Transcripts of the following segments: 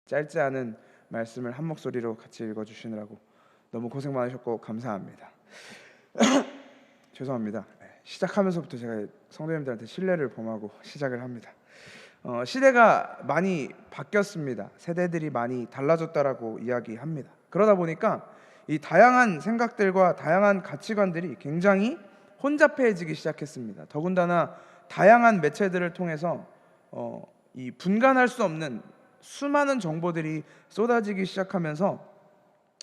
짧지 않은 말씀을 한 목소리로 같이 읽어주시느라고 너무 고생 많으셨고 감사합니다. 죄송합니다. 시작하면서부터 제가 성도님들한테 신뢰를 범하고 시작을 합니다. 시대가 많이 바뀌었습니다. 세대들이 많이 달라졌다라고 이야기합니다. 그러다 보니까 이 다양한 생각들과 다양한 가치관들이 굉장히 혼잡해지기 시작했습니다. 더군다나 다양한 매체들을 통해서 이 분간할 수 없는 수많은 정보들이 쏟아지기 시작하면서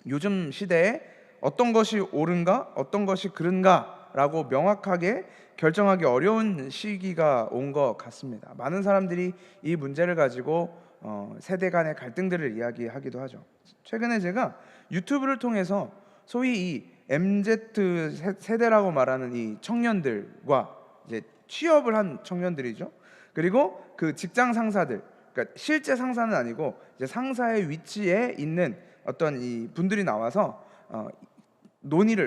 요즘 시대에 어떤 것이 옳은가, 어떤 것이 그른가라고 명확하게 결정하기 어려운 시기가 온 것 같습니다. 많은 사람들이 이 문제를 가지고 세대 간의 갈등들을 이야기하기도 하죠. 최근에 제가 유튜브를 통해서 소위 이 MZ 세대라고 말하는 이 청년들과 이제 취업을 한 청년들이죠. 그리고 그 직장 상사들, 그러니까 실제 상사는 아니고 이제 상사의 위치에 있는 어떤 이 분들이 나와서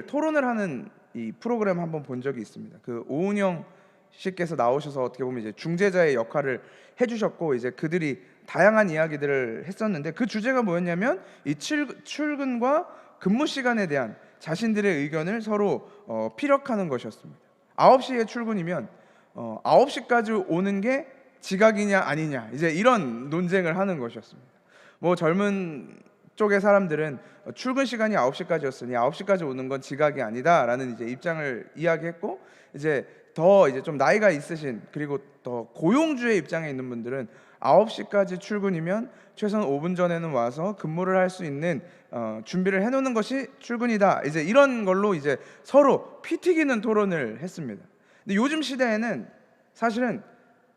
토론을 하는 이 프로그램 한번 본 적이 있습니다. 그 오은영 씨께서 나오셔서 어떻게 보면 이제 중재자의 역할을 해주셨고, 이제 그들이 다양한 이야기들을 했었는데 그 주제가 뭐였냐면 이 출근과 근무 시간에 대한 자신들의 의견을 서로 피력하는 것이었습니다. 9시에 출근이면 9시까지 오는 게 지각이냐 아니냐, 이제 이런 논쟁을 하는 것이었습니다. 뭐 젊은 쪽의 사람들은 출근 시간이 9시까지였으니 9시까지 오는 건 지각이 아니다라는 이제 입장을 이야기했고, 이제 좀 나이가 있으신 그리고 더 고용주의 입장에 있는 분들은 9시까지 출근이면 최소한 5분 전에는 와서 근무를 할 수 있는 준비를 해놓는 것이 출근이다, 이제 이런 걸로 이제 서로 피 튀기는 토론을 했습니다. 근데 요즘 시대에는 사실은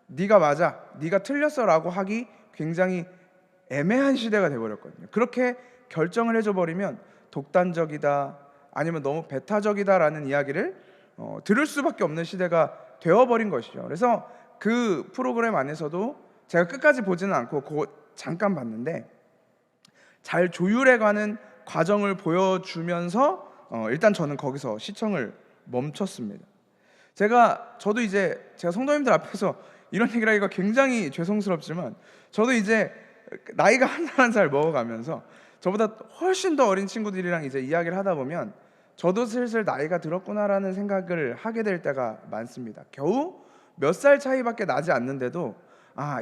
네가 맞아, 네가 틀렸어라고 하기 굉장히 애매한 시대가 돼버렸거든요. 그렇게 결정을 해줘 버리면 독단적이다, 아니면 너무 배타적이다라는 이야기를 들을 수밖에 없는 시대가 되어버린 것이죠. 그래서 그 프로그램 안에서도 제가 끝까지 보지는 않고 그거 잠깐 봤는데, 잘 조율해가는 과정을 보여주면서 일단 저는 거기서 시청을 멈췄습니다. 저도 이제 제가 성도님들 앞에서 이런 얘기를 하기가 굉장히 죄송스럽지만, 저도 이제 나이가 한 살 한 살 먹어가면서 저보다 훨씬 더 어린 친구들이랑 이제 이야기를 하다 보면 저도 슬슬 나이가 들었구나라는 생각을 하게 될 때가 많습니다. 겨우 몇 살 차이밖에 나지 않는데도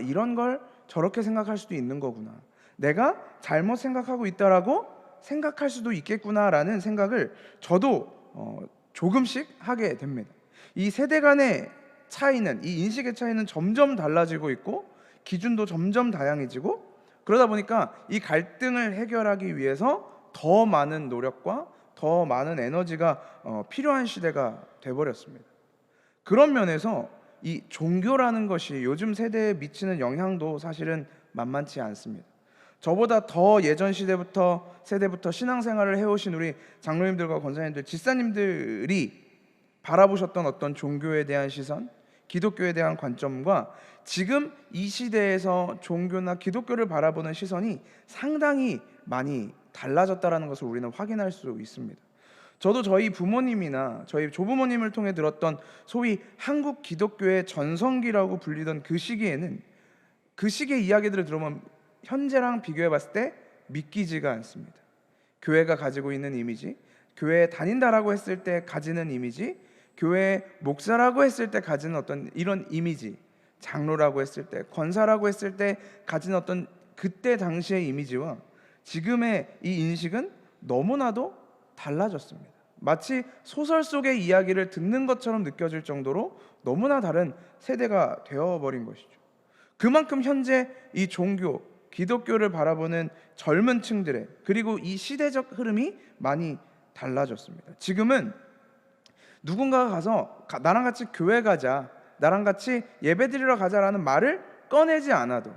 이런 걸 저렇게 생각할 수도 있는 거구나, 내가 잘못 생각하고 있다라고 생각할 수도 있겠구나라는 생각을 저도 조금씩 하게 됩니다. 이 세대 간의 차이는, 이 인식의 차이는 점점 달라지고 있고 기준도 점점 다양해지고, 그러다 보니까 이 갈등을 해결하기 위해서 더 많은 노력과 더 많은 에너지가 필요한 시대가 돼버렸습니다. 그런 면에서 이 종교라는 것이 요즘 세대에 미치는 영향도 사실은 만만치 않습니다. 저보다 더 예전 세대부터 신앙생활을 해오신 우리 장로님들과 권사님들, 집사님들이 바라보셨던 어떤 종교에 대한 시선, 기독교에 대한 관점과 지금 이 시대에서 종교나 기독교를 바라보는 시선이 상당히 많이 달라졌다는 것을 우리는 확인할 수 있습니다. 저도 저희 부모님이나 저희 조부모님을 통해 들었던 소위 한국 기독교의 전성기라고 불리던 그 시기에는, 그 시기의 이야기들을 들으면 현재랑 비교해 봤을 때 믿기지가 않습니다. 교회가 가지고 있는 이미지, 교회에 다닌다라고 했을 때 가지는 이미지, 교회 목사라고 했을 때 가지는 어떤 이런 이미지, 장로라고 했을 때, 권사라고 했을 때 가지는 어떤 그때 당시의 이미지와 지금의 이 인식은 너무나도 달라졌습니다. 마치 소설 속의 이야기를 듣는 것처럼 느껴질 정도로 너무나 다른 세대가 되어버린 것이죠. 그만큼 현재 이 종교, 기독교를 바라보는 젊은 층들의, 그리고 이 시대적 흐름이 많이 달라졌습니다. 지금은 누군가가 가서 나랑 같이 교회 가자, 나랑 같이 예배드리러 가자라는 말을 꺼내지 않아도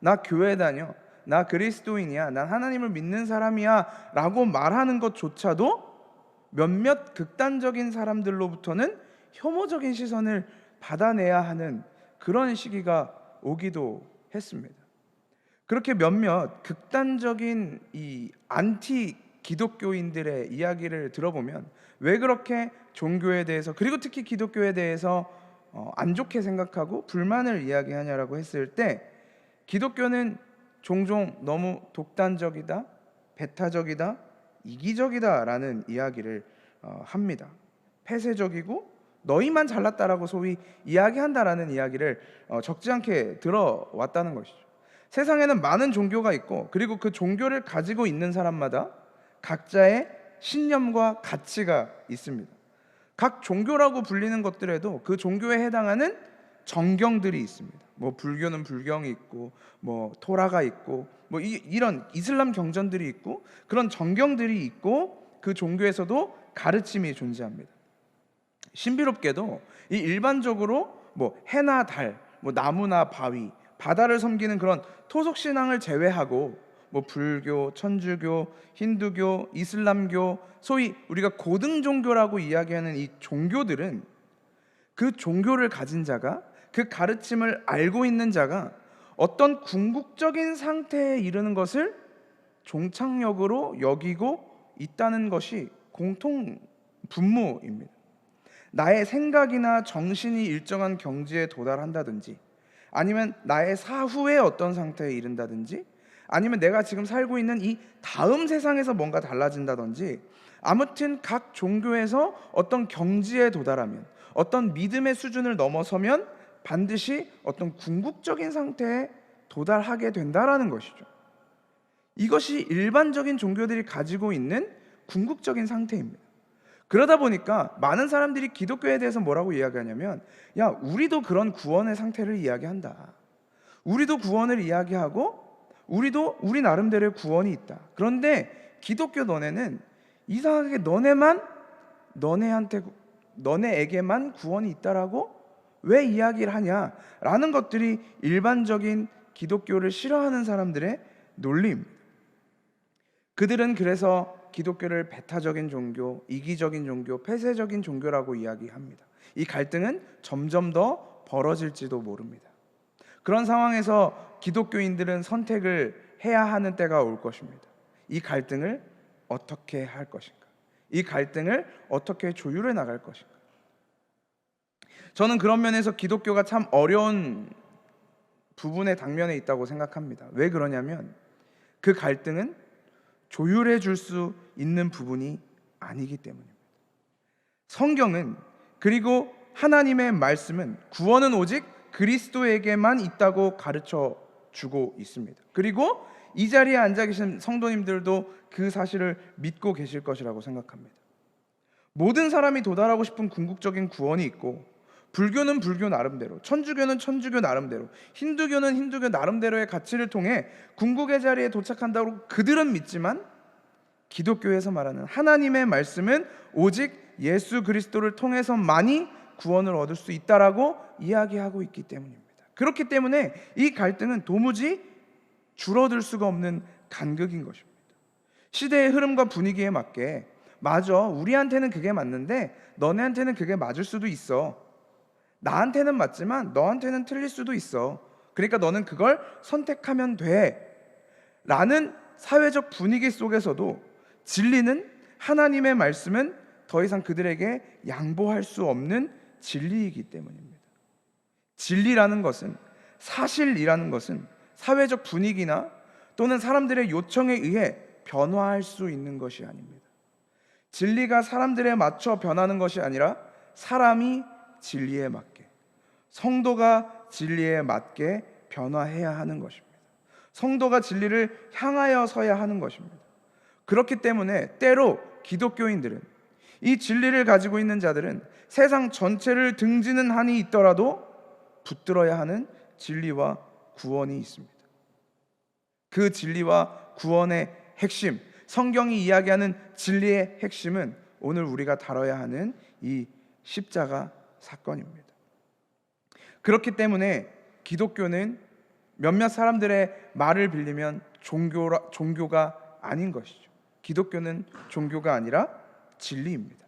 나 교회 다녀, 나 그리스도인이야, 난 하나님을 믿는 사람이야 라고 말하는 것조차도 몇몇 극단적인 사람들로부터는 혐오적인 시선을 받아내야 하는 그런 시기가 오기도 했습니다. 그렇게 몇몇 극단적인 이 안티 기독교인들의 이야기를 들어보면 왜 그렇게 종교에 대해서, 그리고 특히 기독교에 대해서 안 좋게 생각하고 불만을 이야기하냐라고 했을 때, 기독교는 종종 너무 독단적이다, 배타적이다, 이기적이다라는 이야기를 합니다. 폐쇄적이고 너희만 잘났다라고 소위 이야기한다라는 이야기를 적지 않게 들어왔다는 것이죠. 세상에는 많은 종교가 있고, 그리고 그 종교를 가지고 있는 사람마다 각자의 신념과 가치가 있습니다. 각 종교라고 불리는 것들에도 그 종교에 해당하는 정경들이 있습니다. 뭐 불교는 불경이 있고, 뭐 토라가 있고, 뭐 이런 이슬람 경전들이 있고, 그런 정경들이 있고, 그 종교에서도 가르침이 존재합니다. 신비롭게도 이 일반적으로 뭐 해나 달, 뭐 나무나 바위, 바다를 섬기는 그런 토속 신앙을 제외하고, 뭐 불교, 천주교, 힌두교, 이슬람교, 소위 우리가 고등 종교라고 이야기하는 이 종교들은 그 종교를 가진 자가, 그 가르침을 알고 있는 자가 어떤 궁극적인 상태에 이르는 것을 종착역으로 여기고 있다는 것이 공통 분모입니다. 나의 생각이나 정신이 일정한 경지에 도달한다든지, 아니면 나의 사후에 어떤 상태에 이른다든지, 아니면 내가 지금 살고 있는 이 다음 세상에서 뭔가 달라진다든지, 아무튼 각 종교에서 어떤 경지에 도달하면, 어떤 믿음의 수준을 넘어서면 반드시 어떤 궁극적인 상태에 도달하게 된다라는 것이죠. 이것이 일반적인 종교들이 가지고 있는 궁극적인 상태입니다. 그러다 보니까 많은 사람들이 기독교에 대해서 뭐라고 이야기하냐면, 야, 우리도 그런 구원의 상태를 이야기한다. 우리도 구원을 이야기하고, 우리도 우리 나름대로의 구원이 있다. 그런데 기독교 너네는 이상하게 너네에게만 구원이 있다라고 왜 이야기를 하냐라는 것들이 일반적인 기독교를 싫어하는 사람들의 논리입니다. 그들은 그래서 기독교를 배타적인 종교, 이기적인 종교, 폐쇄적인 종교라고 이야기합니다. 이 갈등은 점점 더 벌어질지도 모릅니다. 그런 상황에서 기독교인들은 선택을 해야 하는 때가 올 것입니다. 이 갈등을 어떻게 할 것인가? 이 갈등을 어떻게 조율해 나갈 것인가? 저는 그런 면에서 기독교가 참 어려운 부분에 당면에 있다고 생각합니다. 왜 그러냐면 그 갈등은 조율해 줄 수 있는 부분이 아니기 때문입니다. 성경은, 그리고 하나님의 말씀은 구원은 오직 그리스도에게만 있다고 가르쳐 주고 있습니다. 그리고 이 자리에 앉아 계신 성도님들도 그 사실을 믿고 계실 것이라고 생각합니다. 모든 사람이 도달하고 싶은 궁극적인 구원이 있고, 불교는 불교 나름대로, 천주교는 천주교 나름대로, 힌두교는 힌두교 나름대로의 가치를 통해 궁극의 자리에 도착한다고 그들은 믿지만, 기독교에서 말하는 하나님의 말씀은 오직 예수 그리스도를 통해서만이 구원을 얻을 수 있다라고 이야기하고 있기 때문입니다. 그렇기 때문에 이 갈등은 도무지 줄어들 수가 없는 간극인 것입니다. 시대의 흐름과 분위기에 맞게, 맞아, 우리한테는 그게 맞는데 너네한테는 그게 맞을 수도 있어, 나한테는 맞지만 너한테는 틀릴 수도 있어, 그러니까 너는 그걸 선택하면 돼 라는 사회적 분위기 속에서도 진리는, 하나님의 말씀은 더 이상 그들에게 양보할 수 없는 진리이기 때문입니다. 진리라는 것은, 사실이라는 것은 사회적 분위기나 또는 사람들의 요청에 의해 변화할 수 있는 것이 아닙니다. 진리가 사람들에 맞춰 변하는 것이 아니라 사람이 진리에 맞게, 성도가 진리에 맞게 변화해야 하는 것입니다. 성도가 진리를 향하여 서야 하는 것입니다. 그렇기 때문에 때로 기독교인들은, 이 진리를 가지고 있는 자들은 세상 전체를 등지는 한이 있더라도 붙들어야 하는 진리와 구원이 있습니다. 그 진리와 구원의 핵심, 성경이 이야기하는 진리의 핵심은 오늘 우리가 다뤄야 하는 이 십자가 사건입니다. 그렇기 때문에 기독교는 몇몇 사람들의 말을 빌리면 종교가 아닌 것이죠. 기독교는 종교가 아니라 진리입니다.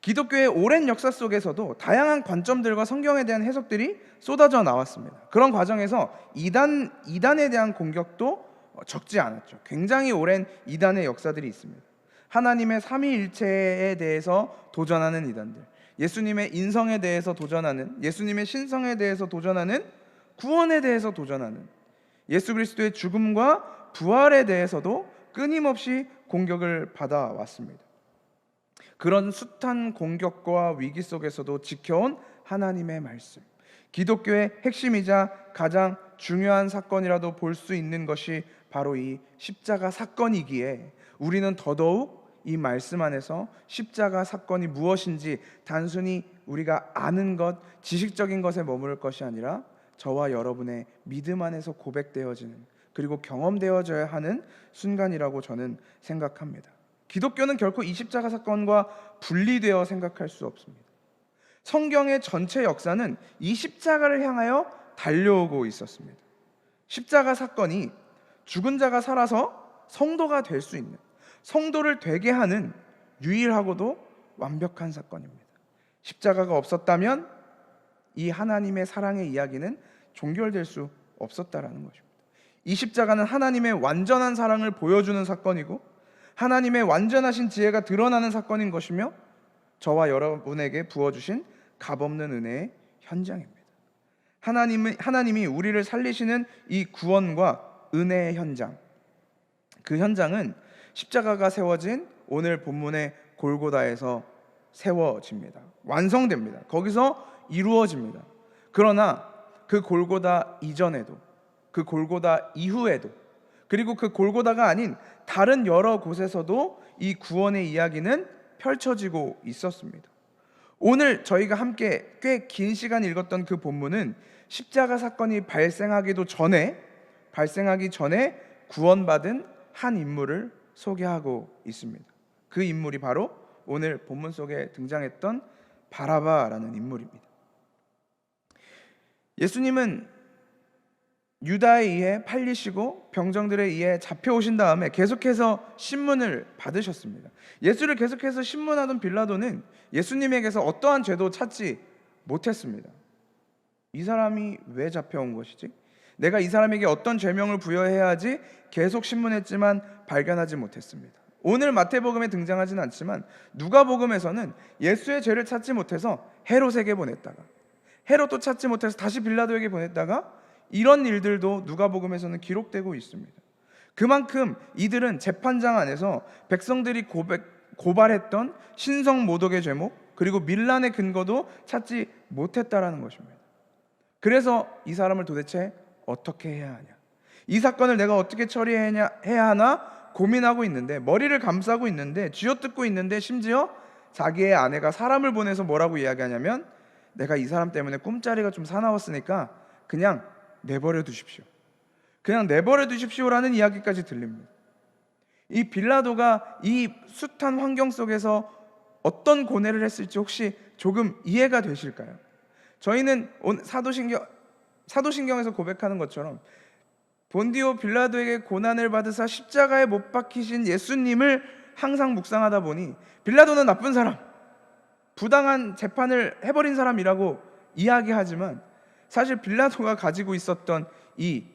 기독교의 오랜 역사 속에서도 다양한 관점들과 성경에 대한 해석들이 쏟아져 나왔습니다. 그런 과정에서 이단에 대한 공격도 적지 않았죠. 굉장히 오랜 이단의 역사들이 있습니다. 하나님의 삼위일체에 대해서 도전하는 이단들, 예수님의 인성에 대해서 도전하는, 예수님의 신성에 대해서 도전하는, 구원에 대해서 도전하는, 예수 그리스도의 죽음과 부활에 대해서도 끊임없이 공격을 받아왔습니다. 그런 숱한 공격과 위기 속에서도 지켜온 하나님의 말씀, 기독교의 핵심이자 가장 중요한 사건이라도 볼 수 있는 것이 바로 이 십자가 사건이기에 우리는 더더욱 이 말씀 안에서 십자가 사건이 무엇인지 단순히 우리가 아는 것, 지식적인 것에 머무를 것이 아니라 저와 여러분의 믿음 안에서 고백되어지는, 그리고 경험되어져야 하는 순간이라고 저는 생각합니다. 기독교는 결코 이 십자가 사건과 분리되어 생각할 수 없습니다. 성경의 전체 역사는 이 십자가를 향하여 달려오고 있었습니다. 십자가 사건이 죽은 자가 살아서 성도가 될 수 있는, 성도를 되게 하는 유일하고도 완벽한 사건입니다. 십자가가 없었다면 이 하나님의 사랑의 이야기는 종결될 수 없었다라는 것입니다. 이 십자가는 하나님의 완전한 사랑을 보여주는 사건이고 하나님의 완전하신 지혜가 드러나는 사건인 것이며 저와 여러분에게 부어주신 값없는 은혜의 현장입니다. 하나님이 우리를 살리시는 이 구원과 은혜의 현장, 그 현장은 십자가가 세워진 오늘 본문의 골고다에서 세워집니다. 완성됩니다. 거기서 이루어집니다. 그러나 그 골고다 이전에도, 그 골고다 이후에도, 그리고 그 골고다가 아닌 다른 여러 곳에서도 이 구원의 이야기는 펼쳐지고 있었습니다. 오늘 저희가 함께 꽤 긴 시간 읽었던 그 본문은 십자가 사건이 발생하기 전에 구원받은 한 인물을 소개하고 있습니다. 그 인물이 바로 오늘 본문 속에 등장했던 바라바라는 인물입니다. 예수님은 유다에 의해 팔리시고 병정들에 의해 잡혀오신 다음에 계속해서 신문을 받으셨습니다. 예수를 계속해서 신문하던 빌라도는 예수님에게서 어떠한 죄도 찾지 못했습니다. 이 사람이 왜 잡혀온 것이지? 내가 이 사람에게 어떤 죄명을 부여해야 하지? 계속 신문했지만 발견하지 못했습니다. 오늘 마태복음에 등장하진 않지만 누가복음에서는 예수의 죄를 찾지 못해서 헤롯에게 보냈다가, 헤롯도 찾지 못해서 다시 빌라도에게 보냈다가, 이런 일들도 누가복음에서는 기록되고 있습니다. 그만큼 이들은 재판장 안에서 백성들이 고발했던 신성 모독의 죄목, 그리고 밀란의 근거도 찾지 못했다라는 것입니다. 그래서 이 사람을 도대체 어떻게 해야 하냐, 이 사건을 내가 어떻게 처리해야 하나 고민하고 있는데, 머리를 감싸고 있는데, 쥐어뜯고 있는데, 심지어 자기의 아내가 사람을 보내서 뭐라고 이야기하냐면, 내가 이 사람 때문에 꿈자리가 좀 사나웠으니까 그냥 내버려 두십시오, 그냥 내버려 두십시오라는 이야기까지 들립니다. 이 빌라도가 이 숱한 환경 속에서 어떤 고뇌를 했을지 혹시 조금 이해가 되실까요? 저희는 사도신경에서 고백하는 것처럼 본디오 빌라도에게 고난을 받으사 십자가에 못 박히신 예수님을 항상 묵상하다 보니 빌라도는 나쁜 사람, 부당한 재판을 해버린 사람이라고 이야기하지만 사실 빌라도가 가지고 있었던 이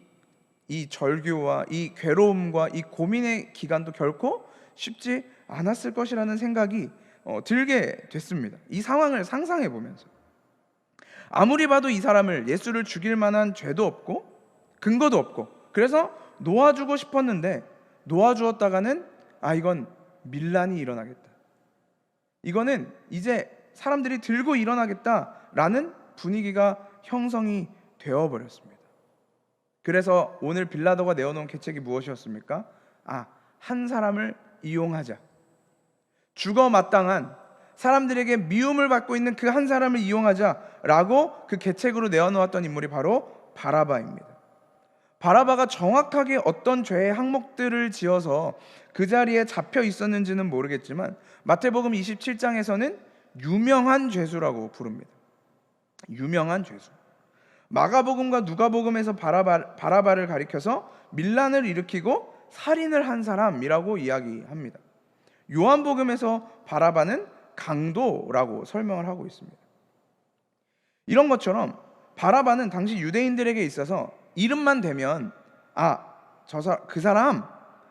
절규와 이 괴로움과 이 고민의 기간도 결코 쉽지 않았을 것이라는 생각이 들게 됐습니다. 이 상황을 상상해 보면서 아무리 봐도 이 사람을, 예수를 죽일 만한 죄도 없고 근거도 없고, 그래서 놓아주고 싶었는데 놓아주었다가는 이건 밀란이 일어나겠다, 이거는 이제 사람들이 들고 일어나겠다라는 분위기가 형성이 되어버렸습니다. 그래서 오늘 빌라도가 내어놓은 계책이 무엇이었습니까? 한 사람을 이용하자, 죽어 마땅한 사람들에게 미움을 받고 있는 그 한 사람을 이용하자라고 그 계책으로 내어놓았던 인물이 바로 바라바입니다. 바라바가 정확하게 어떤 죄의 항목들을 지어서 그 자리에 잡혀 있었는지는 모르겠지만 마태복음 27장에서는 유명한 죄수라고 부릅니다. 유명한 죄수. 마가복음과 누가복음에서 바라바를 가리켜서 밀란을 일으키고 살인을 한 사람이라고 이야기합니다. 요한복음에서 바라바는 강도라고 설명을 하고 있습니다. 이런 것처럼 바라바는 당시 유대인들에게 있어서 이름만 대면 그 사람,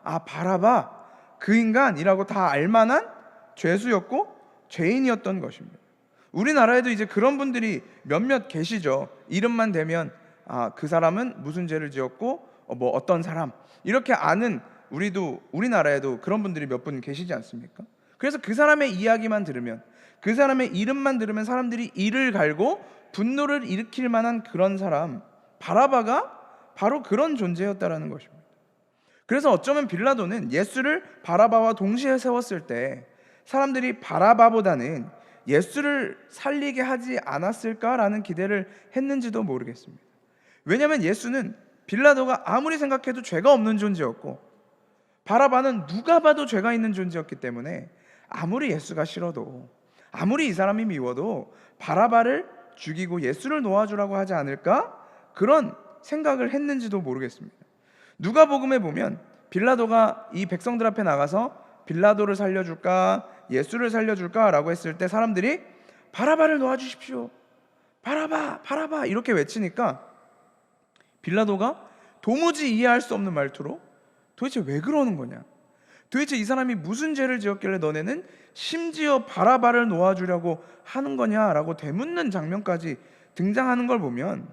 바라바, 그 인간이라고 다 알만한 죄수였고 죄인이었던 것입니다. 우리나라에도 이제 그런 분들이 몇몇 계시죠. 이름만 대면 그 사람은 무슨 죄를 지었고 뭐 어떤 사람 이렇게 아는 우리나라에도 그런 분들이 몇 분 계시지 않습니까? 그래서 그 사람의 이야기만 들으면, 그 사람의 이름만 들으면 사람들이 이를 갈고 분노를 일으킬 만한 그런 사람, 바라바가 바로 그런 존재였다라는 것입니다. 그래서 어쩌면 빌라도는 예수를 바라바와 동시에 세웠을 때 사람들이 바라바보다는 예수를 살리게 하지 않았을까라는 기대를 했는지도 모르겠습니다. 왜냐하면 예수는 빌라도가 아무리 생각해도 죄가 없는 존재였고, 바라바는 누가 봐도 죄가 있는 존재였기 때문에 아무리 예수가 싫어도, 아무리 이 사람이 미워도 바라바를 죽이고 예수를 놓아주라고 하지 않을까? 그런 생각을 했는지도 모르겠습니다. 누가복음에 보면 빌라도가 이 백성들 앞에 나가서 빌라도를 살려줄까 예수를 살려줄까 라고 했을 때 사람들이 바라바를 놓아주십시오, 바라바 바라바 이렇게 외치니까 빌라도가 도무지 이해할 수 없는 말투로 도대체 왜 그러는 거냐, 도대체 이 사람이 무슨 죄를 지었길래 너네는 심지어 바라바를 놓아주려고 하는 거냐라고 되묻는 장면까지 등장하는 걸 보면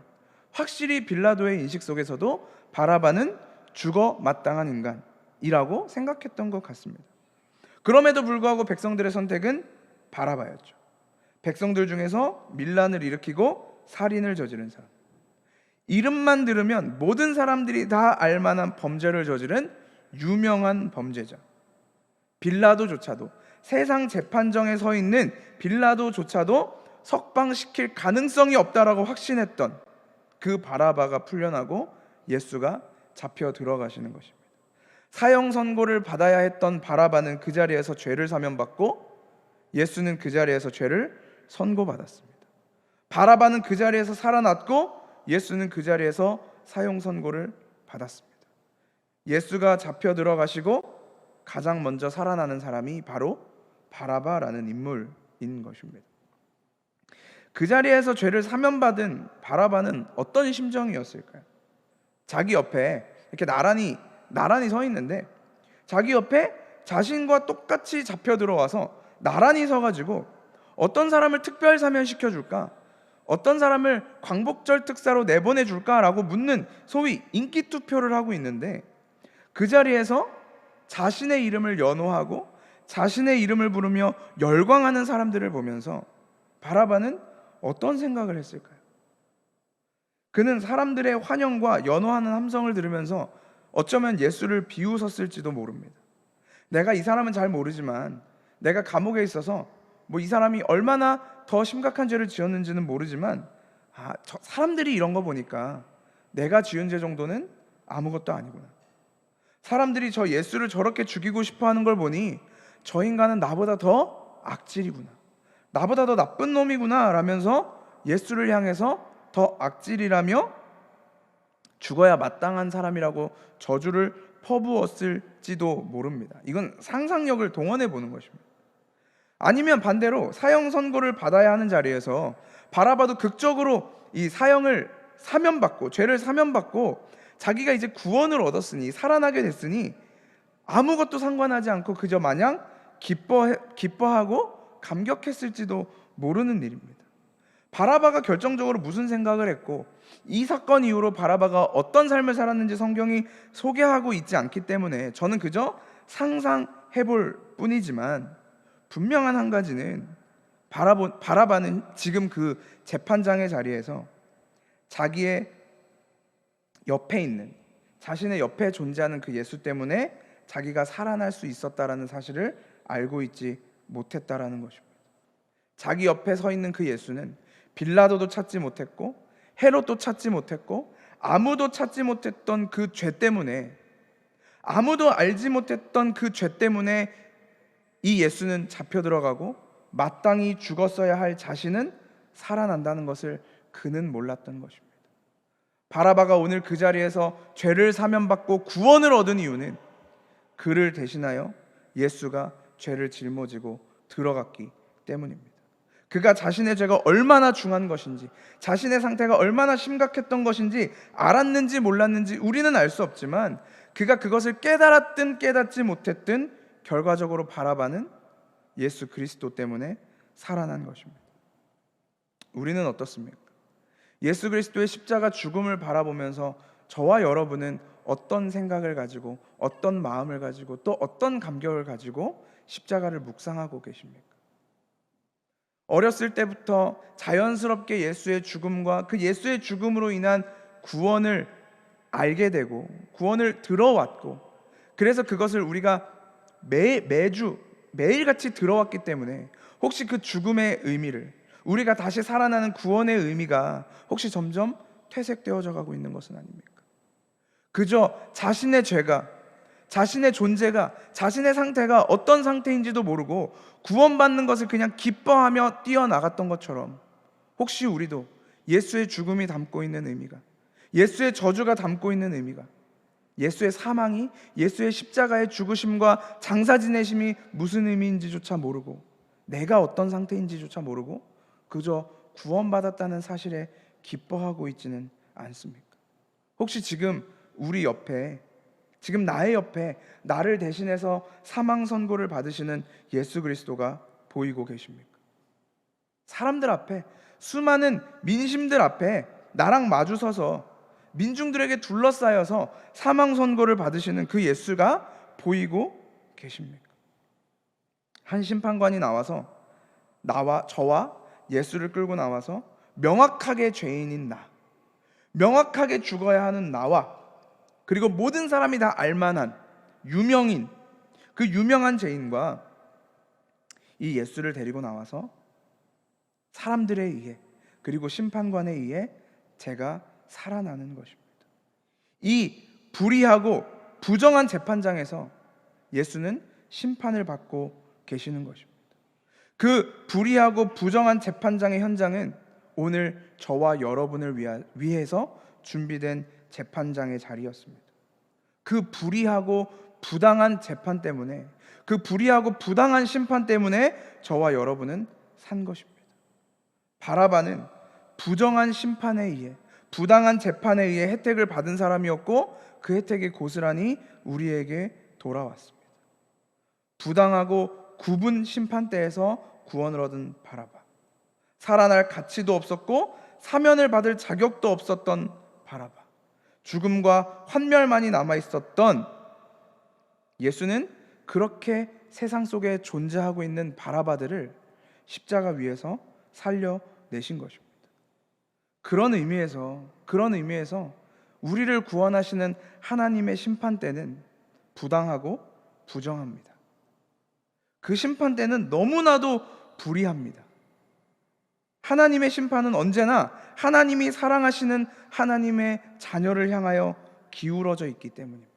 확실히 빌라도의 인식 속에서도 바라바는 죽어 마땅한 인간이라고 생각했던 것 같습니다. 그럼에도 불구하고 백성들의 선택은 바라바였죠. 백성들 중에서 밀란을 일으키고 살인을 저지른 사람, 이름만 들으면 모든 사람들이 다 알만한 범죄를 저지른 유명한 범죄자, 빌라도조차도, 세상 재판정에 서 있는 빌라도조차도 석방시킬 가능성이 없다라고 확신했던 그 바라바가 풀려나고 예수가 잡혀 들어가시는 것입니다. 사형 선고를 받아야 했던 바라바는 그 자리에서 죄를 사면받고 예수는 그 자리에서 죄를 선고받았습니다. 바라바는 그 자리에서 살아났고 예수는 그 자리에서 사형 선고를 받았습니다. 예수가 잡혀 들어가시고 가장 먼저 살아나는 사람이 바로 바라바라는 인물인 것입니다. 그 자리에서 죄를 사면받은 바라바는 어떤 심정이었을까요? 자기 옆에 이렇게 나란히 서 있는데 자기 옆에 자신과 똑같이 잡혀 들어와서 나란히 서가지고 어떤 사람을 특별 사면시켜 줄까, 어떤 사람을 광복절 특사로 내보내 줄까라고 묻는 소위 인기 투표를 하고 있는데, 그 자리에서 자신의 이름을 연호하고 자신의 이름을 부르며 열광하는 사람들을 보면서 바라바는 어떤 생각을 했을까요? 그는 사람들의 환영과 연호하는 함성을 들으면서 어쩌면 예수를 비웃었을지도 모릅니다. 내가 이 사람은 잘 모르지만 내가 감옥에 있어서 뭐 이 사람이 얼마나 더 심각한 죄를 지었는지는 모르지만 사람들이 이런 거 보니까 내가 지은 죄 정도는 아무것도 아니구나, 사람들이 저 예수를 저렇게 죽이고 싶어 하는 걸 보니 저 인간은 나보다 더 악질이구나, 나보다 더 나쁜 놈이구나 라면서 예수를 향해서 더 악질이라며 죽어야 마땅한 사람이라고 저주를 퍼부었을지도 모릅니다. 이건 상상력을 동원해 보는 것입니다. 아니면 반대로 사형 선고를 받아야 하는 자리에서 바라바도 극적으로 이 사형을 사면받고 죄를 사면받고 자기가 이제 구원을 얻었으니 살아나게 됐으니 아무것도 상관하지 않고 그저 마냥 기뻐하고 감격했을지도 모르는 일입니다. 바라바가 결정적으로 무슨 생각을 했고 이 사건 이후로 바라바가 어떤 삶을 살았는지 성경이 소개하고 있지 않기 때문에 저는 그저 상상해 볼 뿐이지만 분명한 한 가지는 바라바는 지금 그 재판장의 자리에서 자기의 옆에 있는, 자신의 옆에 존재하는 그 예수 때문에 자기가 살아날 수 있었다라는 사실을 알고 있지 못했다라는 것입니다. 자기 옆에 서 있는 그 예수는 빌라도도 찾지 못했고 헤롯도 찾지 못했고 아무도 찾지 못했던 그 죄 때문에, 아무도 알지 못했던 그 죄 때문에 이 예수는 잡혀 들어가고 마땅히 죽었어야 할 자신은 살아난다는 것을 그는 몰랐던 것입니다. 바라바가 오늘 그 자리에서 죄를 사면받고 구원을 얻은 이유는 그를 대신하여 예수가 죄를 짊어지고 들어갔기 때문입니다. 그가 자신의 죄가 얼마나 중한 것인지, 자신의 상태가 얼마나 심각했던 것인지 알았는지 몰랐는지 우리는 알 수 없지만 그가 그것을 깨달았든 깨닫지 못했든 결과적으로 바라바는 예수 그리스도 때문에 살아난 것입니다. 우리는 어떻습니까? 예수 그리스도의 십자가 죽음을 바라보면서 저와 여러분은 어떤 생각을 가지고, 어떤 마음을 가지고, 또 어떤 감격을 가지고 십자가를 묵상하고 계십니까? 어렸을 때부터 자연스럽게 예수의 죽음과 그 예수의 죽음으로 인한 구원을 알게 되고 구원을 들어왔고, 그래서 그것을 우리가 매주 매일같이 들어왔기 때문에 혹시 그 죽음의 의미를, 우리가 다시 살아나는 구원의 의미가 혹시 점점 퇴색되어져 가고 있는 것은 아닙니까? 그저 자신의 죄가, 자신의 존재가, 자신의 상태가 어떤 상태인지도 모르고 구원받는 것을 그냥 기뻐하며 뛰어나갔던 것처럼, 혹시 우리도 예수의 죽음이 담고 있는 의미가, 예수의 저주가 담고 있는 의미가, 예수의 사망이, 예수의 십자가의 죽으심과 장사 지내심이 무슨 의미인지조차 모르고, 내가 어떤 상태인지조차 모르고 그저 구원받았다는 사실에 기뻐하고 있지는 않습니까? 혹시 지금 우리 옆에, 지금 나의 옆에 나를 대신해서 사망 선고를 받으시는 예수 그리스도가 보이고 계십니까? 사람들 앞에, 수많은 민심들 앞에 나랑 마주서서 민중들에게 둘러싸여서 사망 선고를 받으시는 그 예수가 보이고 계십니까? 한 심판관이 나와서 저와 예수를 끌고 나와서 명확하게 죄인인 나, 명확하게 죽어야 하는 나와, 그리고 모든 사람이 다 알만한 유명인, 그 유명한 죄인과 이 예수를 데리고 나와서 사람들에 의해, 그리고 심판관에 의해 제가 살아나는 것입니다. 이 불의하고 부정한 재판장에서 예수는 심판을 받고 계시는 것입니다. 그 불의하고 부정한 재판장의 현장은 오늘 저와 여러분을 위해서 준비된 재판장의 자리였습니다. 그 불의하고 부당한 재판 때문에, 그 불의하고 부당한 심판 때문에 저와 여러분은 산 것입니다. 바라바는 부정한 심판에 의해, 부당한 재판에 의해 혜택을 받은 사람이었고, 그 혜택이 고스란히 우리에게 돌아왔습니다. 부당하고 굽은 심판대에서 구원을 얻은 바라바, 살아날 가치도 없었고 사면을 받을 자격도 없었던 바라바, 죽음과 환멸만이 남아있었던 예수는 그렇게 세상 속에 존재하고 있는 바라바들을 십자가 위에서 살려내신 것입니다. 그런 의미에서 우리를 구원하시는 하나님의 심판대는 부당하고 부정합니다. 그 심판대는 너무나도 불의합니다. 하나님의 심판은 언제나 하나님이 사랑하시는 하나님의 자녀를 향하여 기울어져 있기 때문입니다.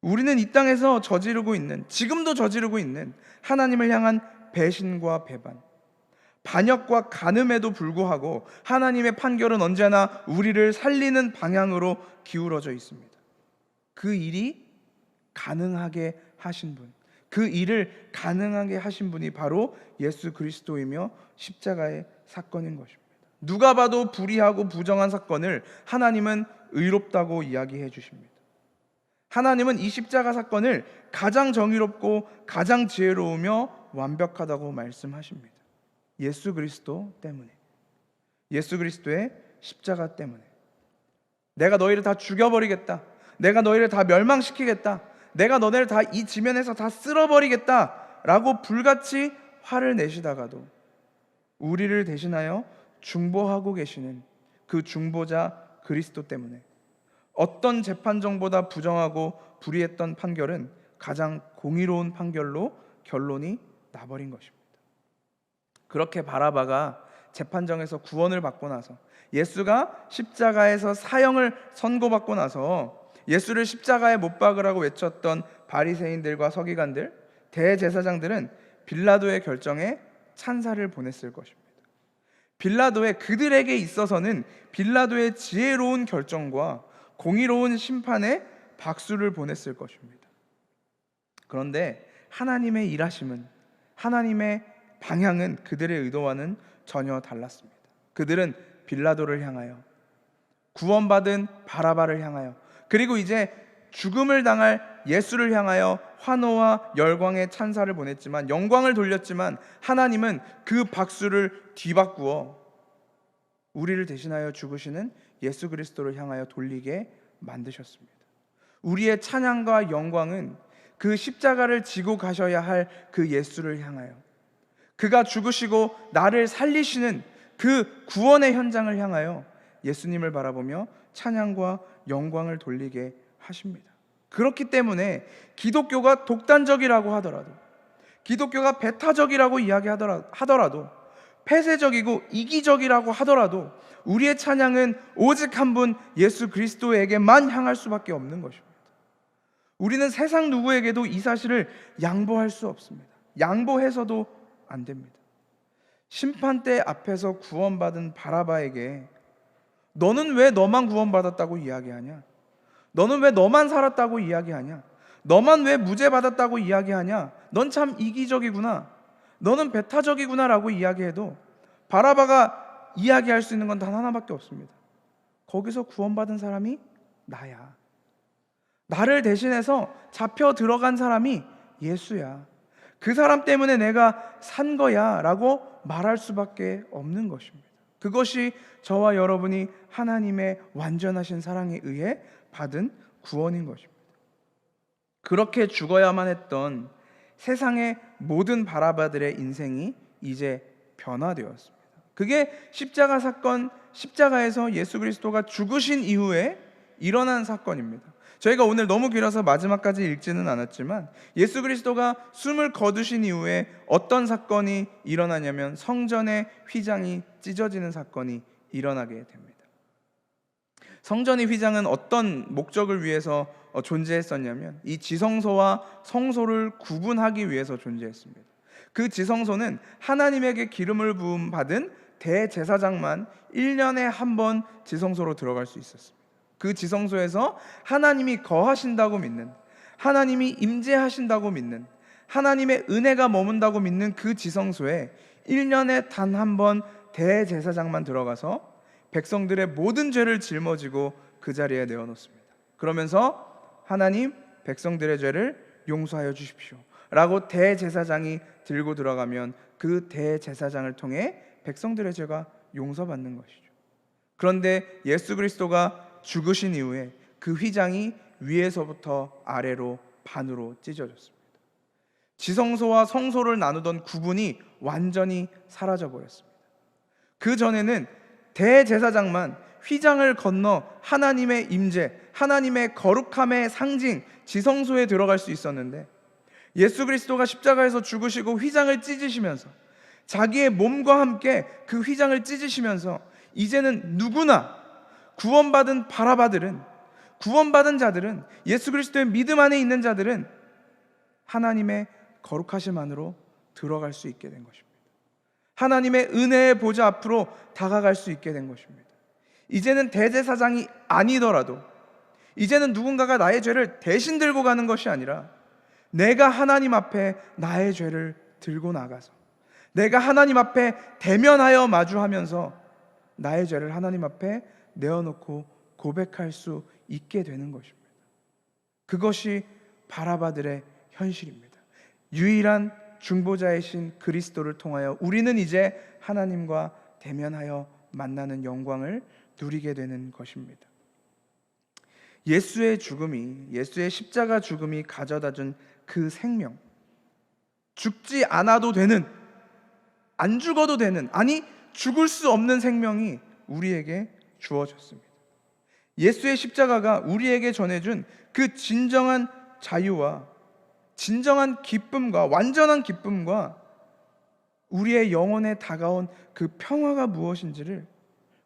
우리는 이 땅에서 저지르고 있는, 지금도 저지르고 있는 하나님을 향한 배신과 배반, 반역과 간음에도 불구하고 하나님의 판결은 언제나 우리를 살리는 방향으로 기울어져 있습니다. 그 일이 가능하게 하신 분, 그 일을 가능하게 하신 분이 바로 예수 그리스도이며 십자가의 사건인 것입니다. 누가 봐도 불의하고 부정한 사건을 하나님은 의롭다고 이야기해 주십니다. 하나님은 이 십자가 사건을 가장 정의롭고 가장 지혜로우며 완벽하다고 말씀하십니다. 예수 그리스도 때문에, 예수 그리스도의 십자가 때문에. 내가 너희를 다 죽여버리겠다, 내가 너희를 다 멸망시키겠다, 내가 너네를 다 이 지면에서 다 쓸어버리겠다 라고 불같이 화를 내시다가도 우리를 대신하여 중보하고 계시는 그 중보자 그리스도 때문에 어떤 재판정보다 부정하고 불의했던 판결은 가장 공의로운 판결로 결론이 나버린 것입니다. 그렇게 바라바가 재판정에서 구원을 받고 나서, 예수가 십자가에서 사형을 선고받고 나서 예수를 십자가에 못 박으라고 외쳤던 바리새인들과 서기관들, 대제사장들은 빌라도의 결정에 찬사를 보냈을 것입니다. 빌라도의, 그들에게 있어서는 빌라도의 지혜로운 결정과 공의로운 심판에 박수를 보냈을 것입니다. 그런데 하나님의 일하심은, 하나님의 방향은 그들의 의도와는 전혀 달랐습니다. 그들은 빌라도를 향하여, 구원받은 바라바를 향하여, 그리고 이제 죽음을 당할 예수를 향하여 환호와 열광의 찬사를 보냈지만, 영광을 돌렸지만, 하나님은 그 박수를 뒤바꾸어 우리를 대신하여 죽으시는 예수 그리스도를 향하여 돌리게 만드셨습니다. 우리의 찬양과 영광은 그 십자가를 지고 가셔야 할 그 예수를 향하여, 그가 죽으시고 나를 살리시는 그 구원의 현장을 향하여 예수님을 바라보며 찬양과 영광을 돌리게 하십니다. 그렇기 때문에 기독교가 독단적이라고 하더라도, 기독교가 배타적이라고 이야기하더라도, 폐쇄적이고 이기적이라고 하더라도 우리의 찬양은 오직 한 분 예수 그리스도에게만 향할 수밖에 없는 것입니다. 우리는 세상 누구에게도 이 사실을 양보할 수 없습니다. 양보해서도 안 됩니다. 심판대 앞에서 구원받은 바라바에게 너는 왜 너만 구원받았다고 이야기하냐? 너는 왜 너만 살았다고 이야기하냐? 너만 왜 무죄 받았다고 이야기하냐? 넌 참 이기적이구나. 너는 배타적이구나 라고 이야기해도 바라바가 이야기할 수 있는 건 단 하나밖에 없습니다. 거기서 구원받은 사람이 나야. 나를 대신해서 잡혀 들어간 사람이 예수야. 그 사람 때문에 내가 산 거야 라고 말할 수밖에 없는 것입니다. 그것이 저와 여러분이 하나님의 완전하신 사랑에 의해 받은 구원인 것입니다. 그렇게 죽어야만 했던 세상의 모든 바라바들의 인생이 이제 변화되었습니다. 그게 십자가 사건, 십자가에서 예수 그리스도가 죽으신 이후에 일어난 사건입니다. 저희가 오늘 너무 길어서 마지막까지 읽지는 않았지만 예수 그리스도가 숨을 거두신 이후에 어떤 사건이 일어나냐면 성전의 휘장이 찢어지는 사건이 일어나게 됩니다. 성전의 휘장은 어떤 목적을 위해서 존재했었냐면 이 지성소와 성소를 구분하기 위해서 존재했습니다. 그 지성소는 하나님에게 기름을 부음 받은 대제사장만 1년에 한 번 지성소로 들어갈 수 있었습니다. 그 지성소에서 하나님이 거하신다고 믿는, 하나님이 임재하신다고 믿는, 하나님의 은혜가 머문다고 믿는 그 지성소에 1년에 단 한 번 대제사장만 들어가서 백성들의 모든 죄를 짊어지고 그 자리에 내어놓습니다. 그러면서 하나님, 백성들의 죄를 용서하여 주십시오 라고 대제사장이 들고 들어가면 그 대제사장을 통해 백성들의 죄가 용서받는 것이죠. 그런데 예수 그리스도가 죽으신 이후에 그 휘장이 위에서부터 아래로 반으로 찢어졌습니다. 지성소와 성소를 나누던 구분이 완전히 사라져 버렸습니다. 그 전에는 대제사장만 휘장을 건너 하나님의 임재, 하나님의 거룩함의 상징 지성소에 들어갈 수 있었는데 예수 그리스도가 십자가에서 죽으시고 휘장을 찢으시면서 자기의 몸과 함께 그 휘장을 찢으시면서 이제는 누구나 구원받은 바라바들은, 구원받은 자들은, 예수 그리스도의 믿음 안에 있는 자들은 하나님의 거룩하심 안으로 들어갈 수 있게 된 것입니다. 하나님의 은혜의 보좌 앞으로 다가갈 수 있게 된 것입니다. 이제는 대제사장이 아니더라도, 이제는 누군가가 나의 죄를 대신 들고 가는 것이 아니라 내가 하나님 앞에 나의 죄를 들고 나가서 내가 하나님 앞에 대면하여 마주하면서 나의 죄를 하나님 앞에 내어놓고 고백할 수 있게 되는 것입니다. 그것이 바라바들의 현실입니다. 유일한 중보자이신 그리스도를 통하여 우리는 이제 하나님과 대면하여 만나는 영광을 누리게 되는 것입니다. 예수의 죽음이, 예수의 십자가 죽음이 가져다준 그 생명, 죽지 않아도 되는, 안 죽어도 되는, 아니 죽을 수 없는 생명이 우리에게 주어졌습니다. 예수의 십자가가 우리에게 전해준 그 진정한 자유와 진정한 기쁨과 완전한 기쁨과 우리의 영혼에 다가온 그 평화가 무엇인지를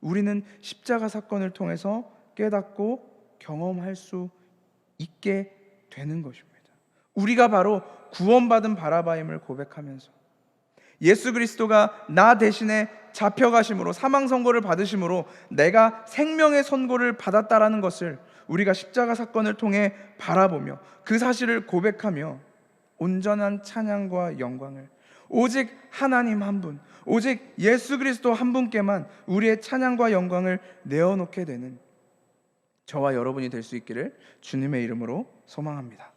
우리는 십자가 사건을 통해서 깨닫고 경험할 수 있게 되는 것입니다. 우리가 바로 구원받은 바라바임을 고백하면서 예수 그리스도가 나 대신에 잡혀가심으로, 사망 선고를 받으심으로 내가 생명의 선고를 받았다라는 것을 우리가 십자가 사건을 통해 바라보며 그 사실을 고백하며 온전한 찬양과 영광을 오직 하나님 한 분, 오직 예수 그리스도 한 분께만 우리의 찬양과 영광을 내어놓게 되는 저와 여러분이 될 수 있기를 주님의 이름으로 소망합니다.